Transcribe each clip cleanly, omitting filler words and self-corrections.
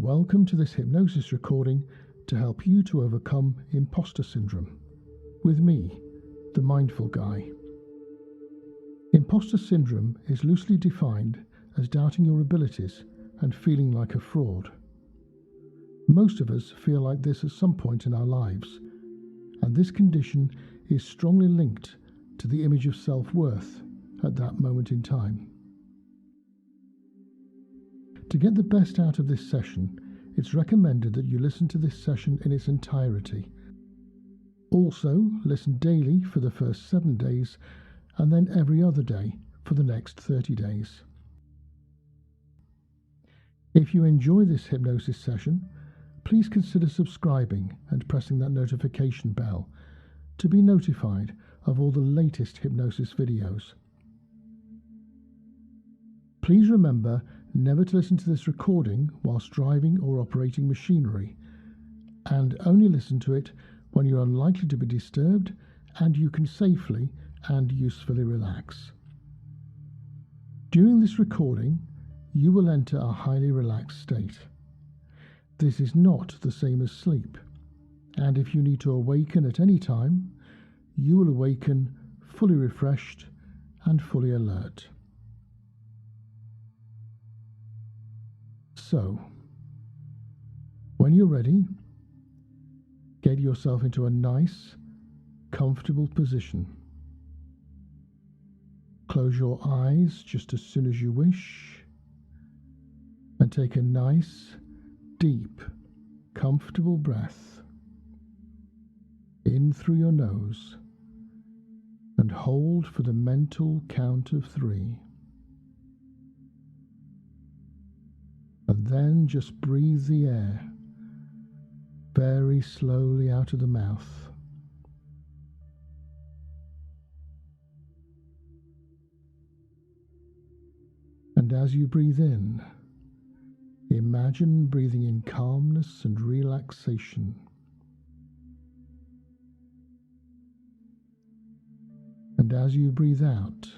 Welcome to this hypnosis recording to help you to overcome imposter syndrome. With me, the Mindful Guy. Imposter syndrome is loosely defined as doubting your abilities and feeling like a fraud. Most of us feel like this at some point in our lives, and this condition is strongly linked to the image of self-worth at that moment in time. To get the best out of this session, it's recommended that you listen to this session in its entirety. Also, listen daily for the first 7 days and then every other day for the next 30 days. If you enjoy this hypnosis session, please consider subscribing and pressing that notification bell to be notified of all the latest hypnosis videos. Please remember never to listen to this recording whilst driving or operating machinery, and only listen to it when you're unlikely to be disturbed and you can safely and usefully relax. During this recording, you will enter a highly relaxed state. This is not the same as sleep, and if you need to awaken at any time, you will awaken fully refreshed and fully alert. So, when you're ready, get yourself into a nice, comfortable position. Close your eyes just as soon as you wish, and take a nice, deep, comfortable breath in through your nose, and hold for the mental count of 3. And then just breathe the air very slowly out of the mouth. And as you breathe in, imagine breathing in calmness and relaxation. And as you breathe out,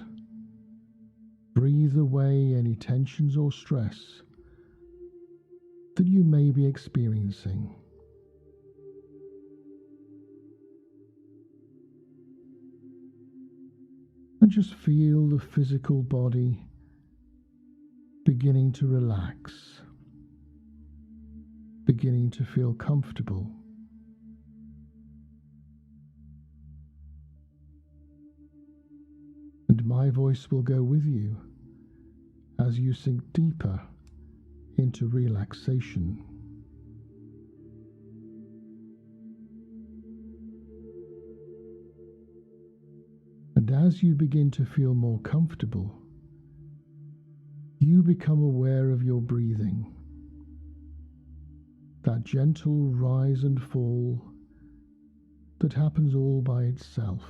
breathe away any tensions or stress that you may be experiencing. And just feel the physical body beginning to relax, beginning to feel comfortable. And my voice will go with you as you sink deeper into relaxation. And as you begin to feel more comfortable, you become aware of your breathing, that gentle rise and fall that happens all by itself.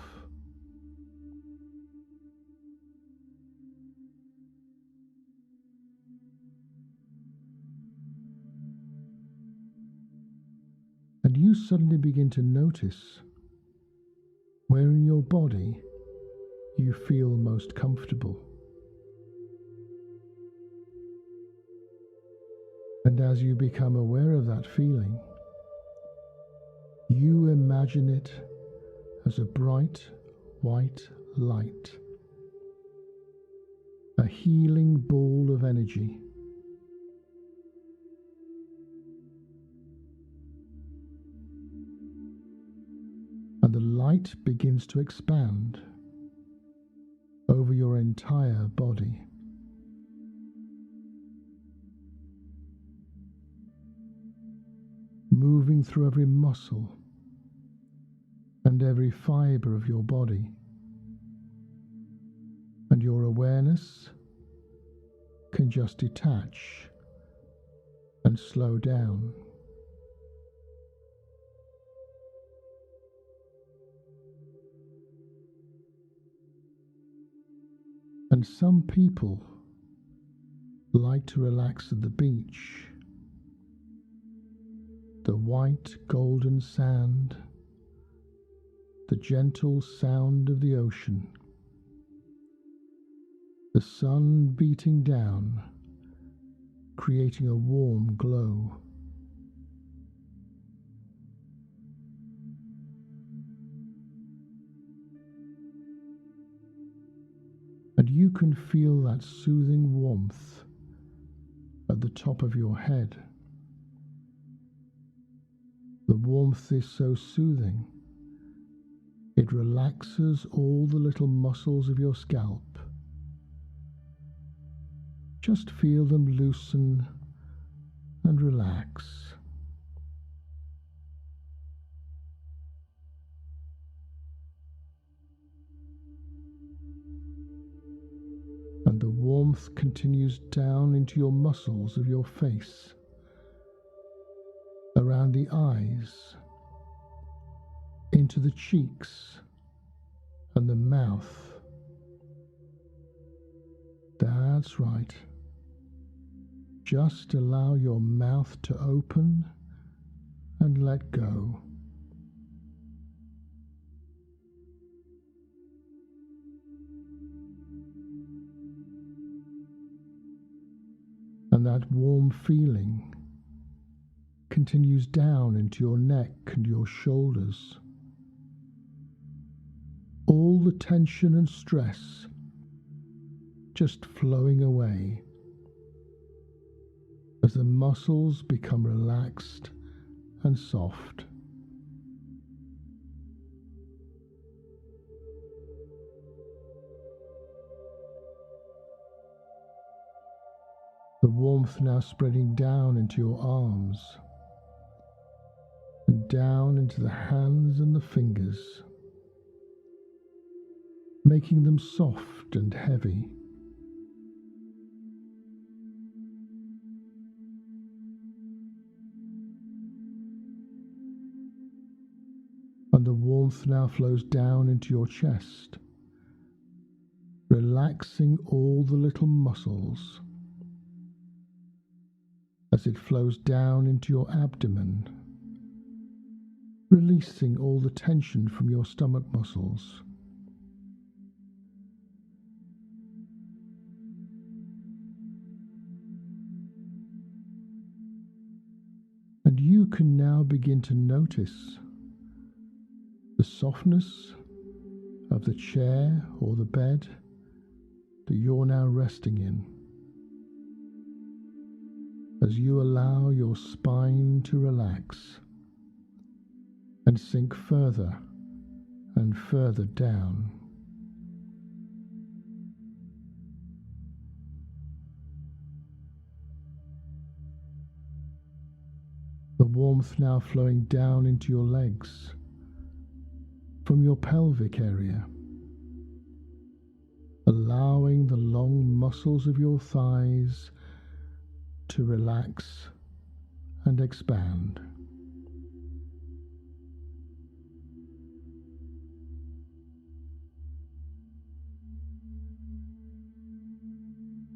And you suddenly begin to notice where in your body you feel most comfortable. And as you become aware of that feeling, you imagine it as a bright white light, a healing ball of energy. And the light begins to expand over your entire body. Moving through every muscle and every fiber of your body. And your awareness can just detach and slow down. And some people like to relax at the beach. The white golden sand, the gentle sound of the ocean, the sun beating down, creating a warm glow. you can feel that soothing warmth at the top of your head. The warmth is so soothing, it relaxes all the little muscles of your scalp. Just feel them loosen and relax. And the warmth continues down into your muscles of your face, around the eyes, into the cheeks and the mouth. That's right. Just allow your mouth to open and let go. And that warm feeling continues down into your neck and your shoulders. All the tension and stress just flowing away as the muscles become relaxed and soft. The warmth now spreading down into your arms and down into the hands and the fingers, making them soft and heavy. And the warmth now flows down into your chest, relaxing all the little muscles as it flows down into your abdomen, releasing all the tension from your stomach muscles. And you can now begin to notice the softness of the chair or the bed that you're now resting in, as you allow your spine to relax and sink further and further down. The warmth now flowing down into your legs from your pelvic area, allowing the long muscles of your thighs to relax and expand.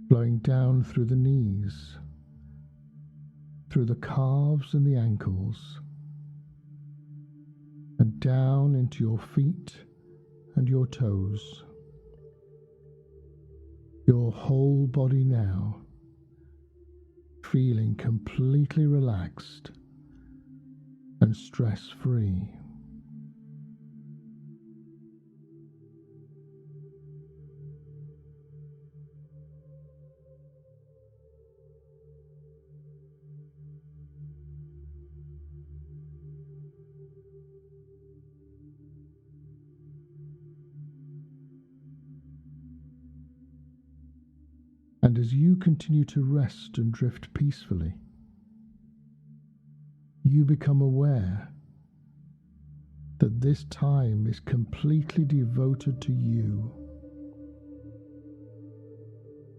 Flowing down through the knees, through the calves and the ankles, and down into your feet and your toes. Your whole body now feeling completely relaxed and stress-free. And as you continue to rest and drift peacefully, you become aware that this time is completely devoted to you.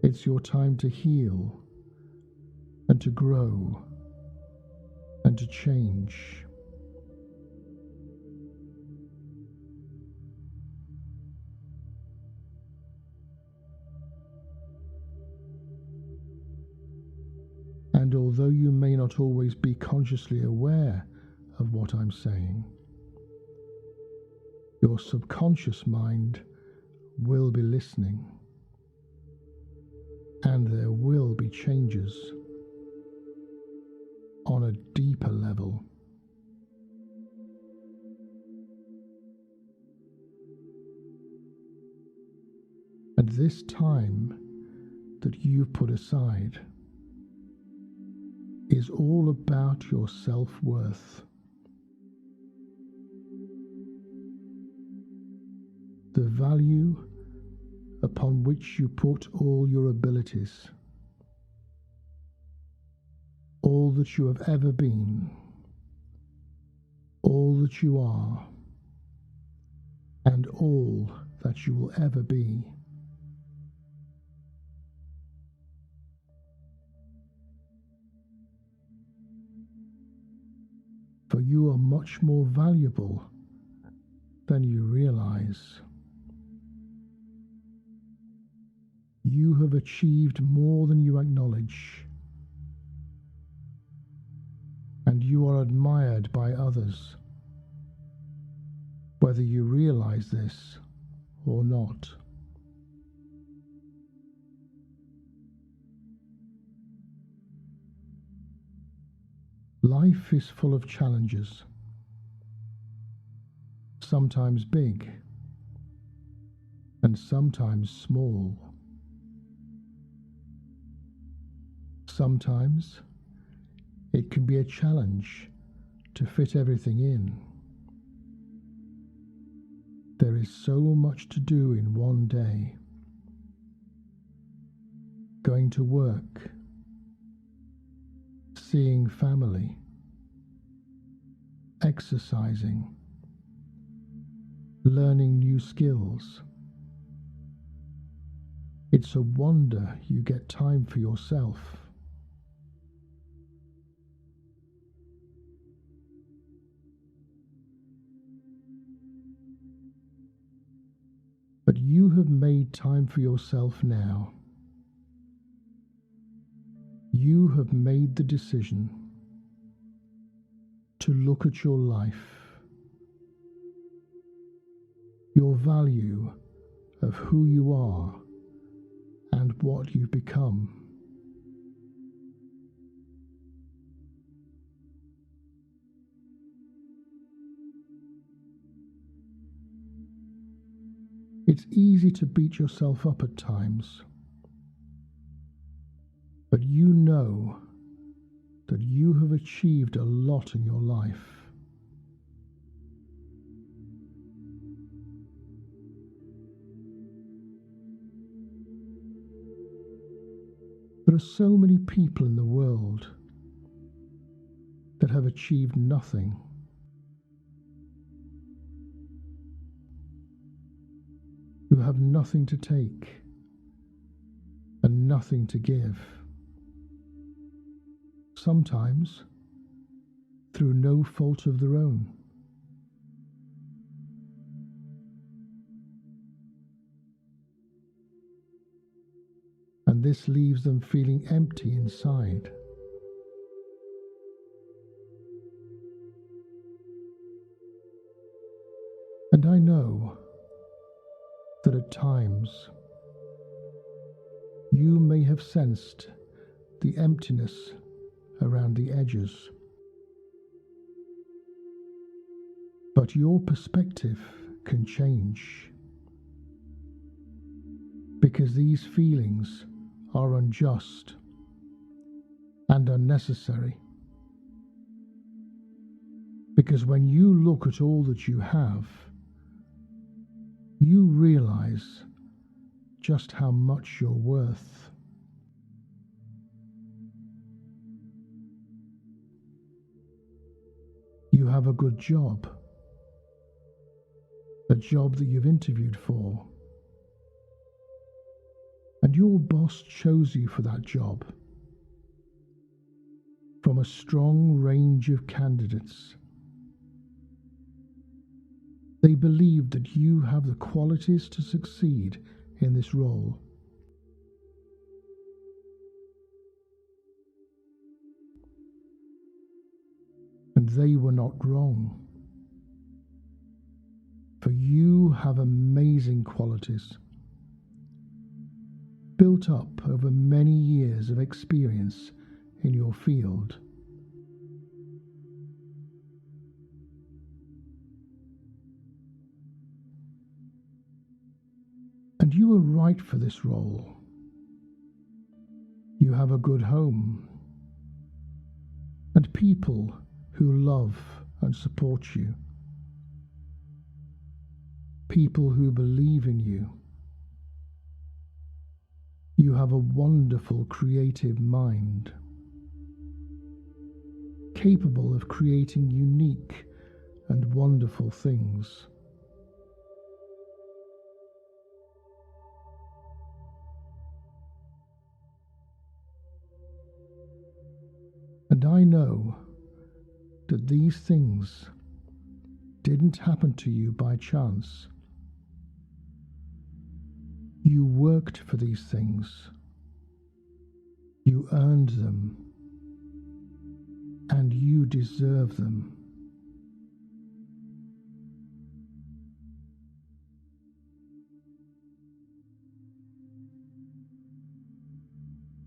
It's your time to heal and to grow and to change. And although you may not always be consciously aware of what I'm saying, your subconscious mind will be listening, and there will be changes on a deeper level. And And this time that you've put aside is all about your self-worth. The value upon which you put all your abilities, all that you have ever been, all that you are, and all that you will ever be. For you are much more valuable than you realize. You have achieved more than you acknowledge, and you are admired by others, whether you realize this or not. Life is full of challenges, sometimes big and sometimes small. Sometimes it can be a challenge to fit everything in. There is so much to do in one day. Going to work, seeing family, exercising, learning new skills. It's a wonder you get time for yourself. But you have made time for yourself now. You have made the decision to look at your life, your value of who you are and what you've become. It's easy to beat yourself up at times, but you know that you have achieved a lot in your life. There are so many people in the world that have achieved nothing. Who have nothing to take and nothing to give. Sometimes through no fault of their own. And this leaves them feeling empty inside. And I know that at times you may have sensed the emptiness around the edges. But your perspective can change, because these feelings are unjust and unnecessary. Because when you look at all that you have, you realize just how much you're worth. You have a good job, a job that you've interviewed for, and your boss chose you for that job from a strong range of candidates. They believe that you have the qualities to succeed in this role. And they were not wrong. For you have amazing qualities, built up over many years of experience in your field. And you are right for this role. You have a good home and people who love and support you. People who believe in you. You have a wonderful creative mind, capable of creating unique and wonderful things. And I know that these things didn't happen to you by chance. You worked for these things. You earned them. And you deserve them.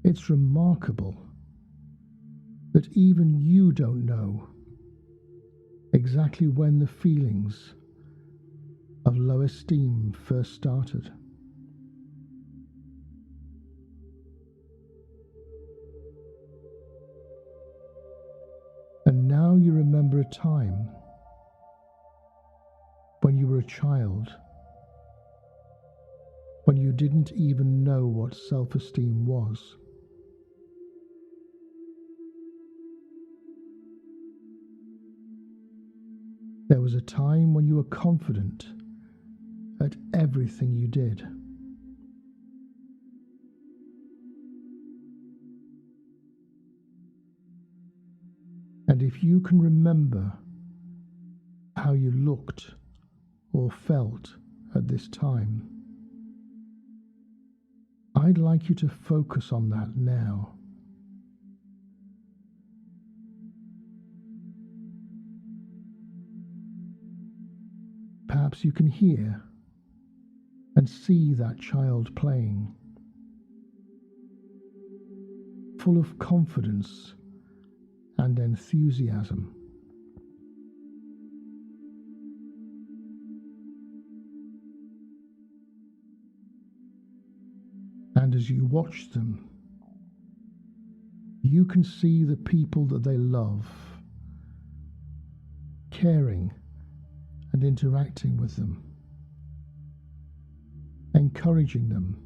It's remarkable that even you don't know exactly when the feelings of low esteem first started. And now you remember a time when you were a child, when you didn't even know what self-esteem was. There was a time when you were confident at everything you did. And if you can remember how you looked or felt at this time, I'd like you to focus on that now. Perhaps you can hear and see that child playing, full of confidence and enthusiasm. And as you watch them, you can see the people that they love, caring and interacting with them, encouraging them.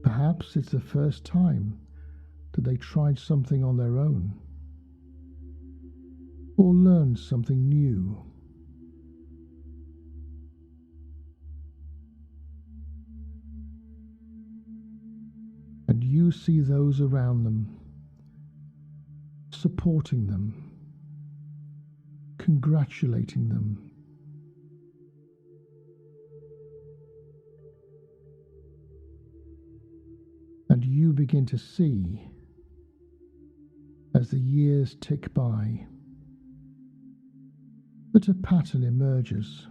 Perhaps it's the first time that they tried something on their own, or learned something new. And you see those around them, supporting them, congratulating them. And you begin to see, as the years tick by, that a pattern emerges.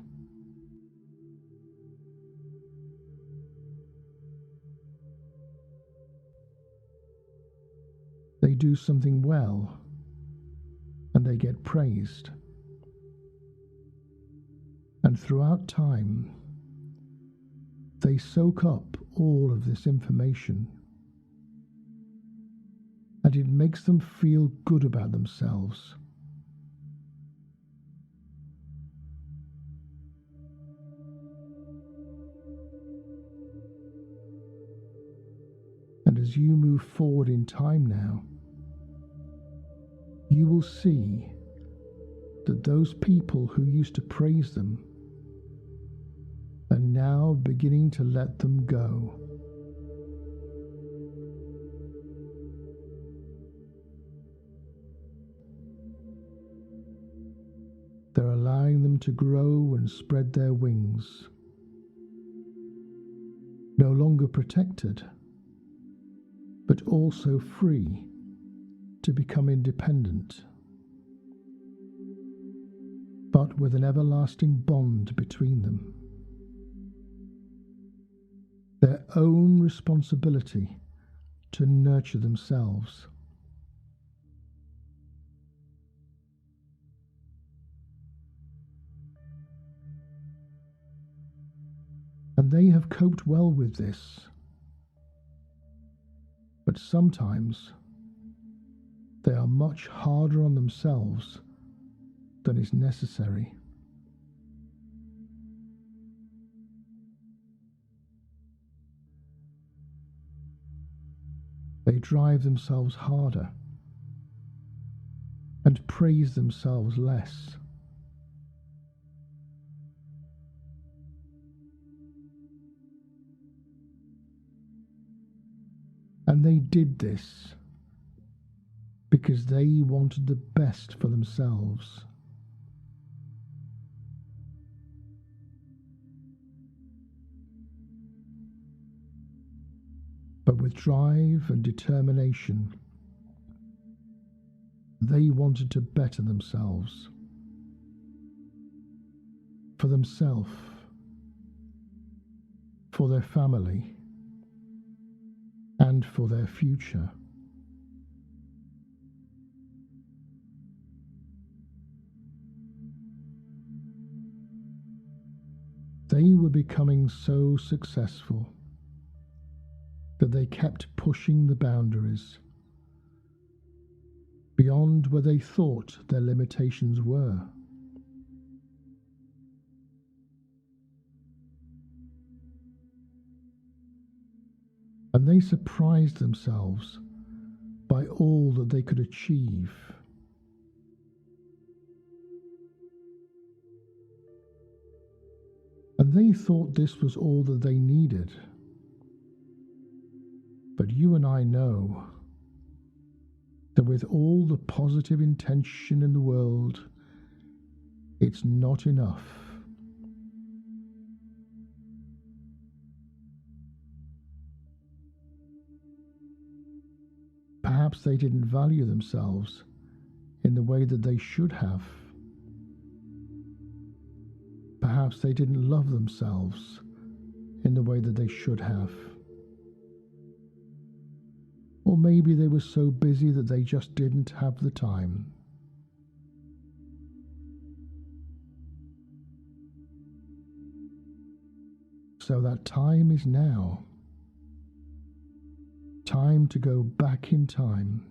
They do something well, and they get praised. And throughout time, they soak up all of this information, and it makes them feel good about themselves. And as you move forward in time now, you will see that those people who used to praise them are now beginning to let them go. They're allowing them to grow and spread their wings, no longer protected, but also free to become independent, but with an everlasting bond between them. Their own responsibility to nurture themselves. and they have coped well with this. But sometimes they are much harder on themselves than is necessary. They drive themselves harder and praise themselves less. And they did this because they wanted the best for themselves. But with drive and determination, they wanted to better themselves, for themselves, for their family, and for their future. They were becoming so successful that they kept pushing the boundaries beyond where they thought their limitations were. And they surprised themselves by all that they could achieve. And they thought this was all that they needed. But you and I know that with all the positive intention in the world, it's not enough. Perhaps they didn't value themselves in the way that they should have. Perhaps they didn't love themselves in the way that they should have. Or maybe they were so busy that they just didn't have the time. So that time is now. Time to go back in time,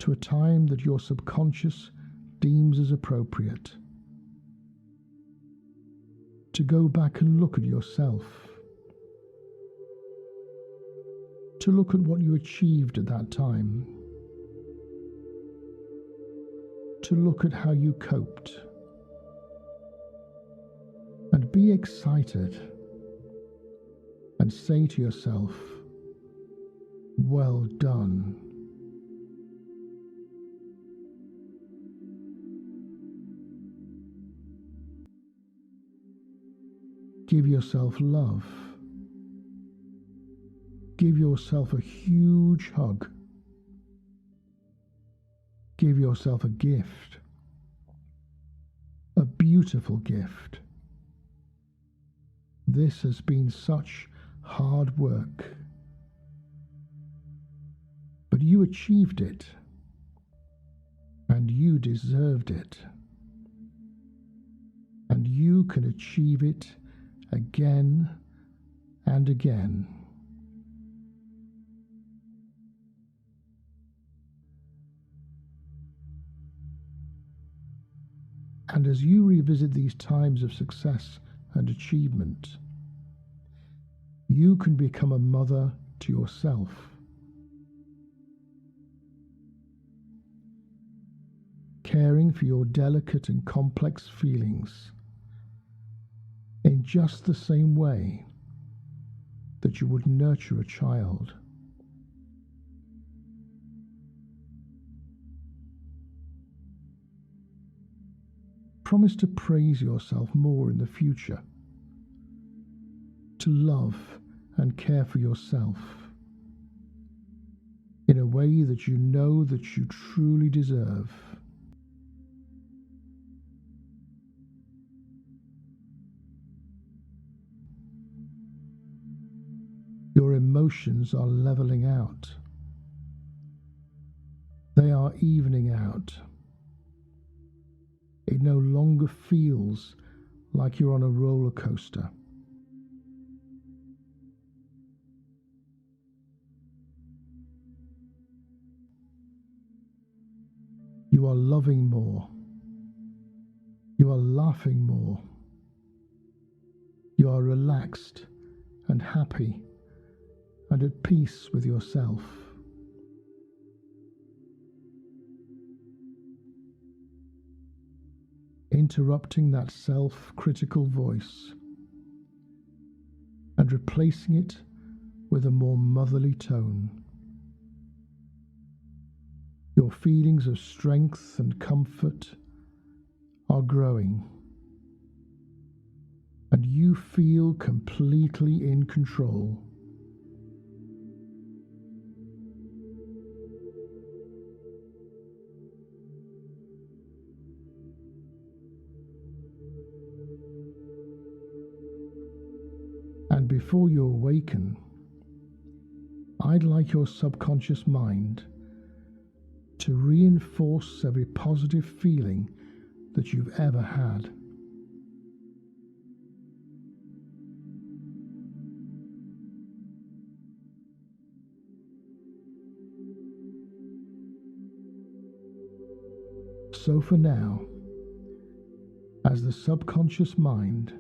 to a time that your subconscious deems as appropriate. To go back and look at yourself. To look at what you achieved at that time. To look at how you coped. And be excited. And say to yourself, well done. Give yourself love. Give yourself a huge hug. Give yourself a gift. A beautiful gift. This has been such hard work. But you achieved it. And you deserved it. And you can achieve it again and again. And as you revisit these times of success and achievement, you can become a mother to yourself. Caring for your delicate and complex feelings in just the same way that you would nurture a child. Promise to praise yourself more in the future, to love and care for yourself in a way that you know that you truly deserve. Your emotions are leveling out. They are evening out. It no longer feels like you're on a roller coaster. You are loving more. You are laughing more. You are relaxed and happy and at peace with yourself. Interrupting that self-critical voice and replacing it with a more motherly tone. Your feelings of strength and comfort are growing, and you feel completely in control. And before you awaken, I'd like your subconscious mind to reinforce every positive feeling that you've ever had. So for now, as the subconscious mind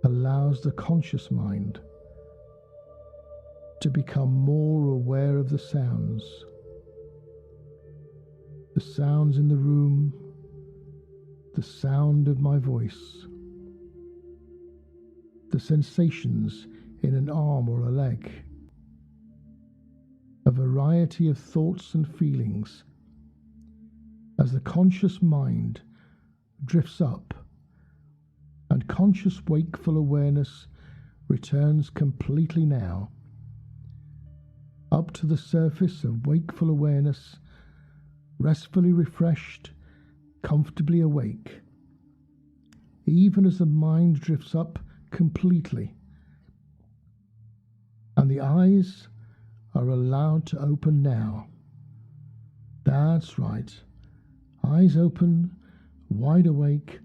allows the conscious mind to become more aware of the sounds in the room, the sound of my voice, the sensations in an arm or a leg, a variety of thoughts and feelings. As the conscious mind drifts up and conscious wakeful awareness returns completely now, up to the surface of wakeful awareness, restfully refreshed, comfortably awake, even as the mind drifts up completely, and the eyes are allowed to open now. That's right, eyes open, wide awake,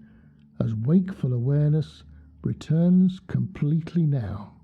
as wakeful awareness returns completely now.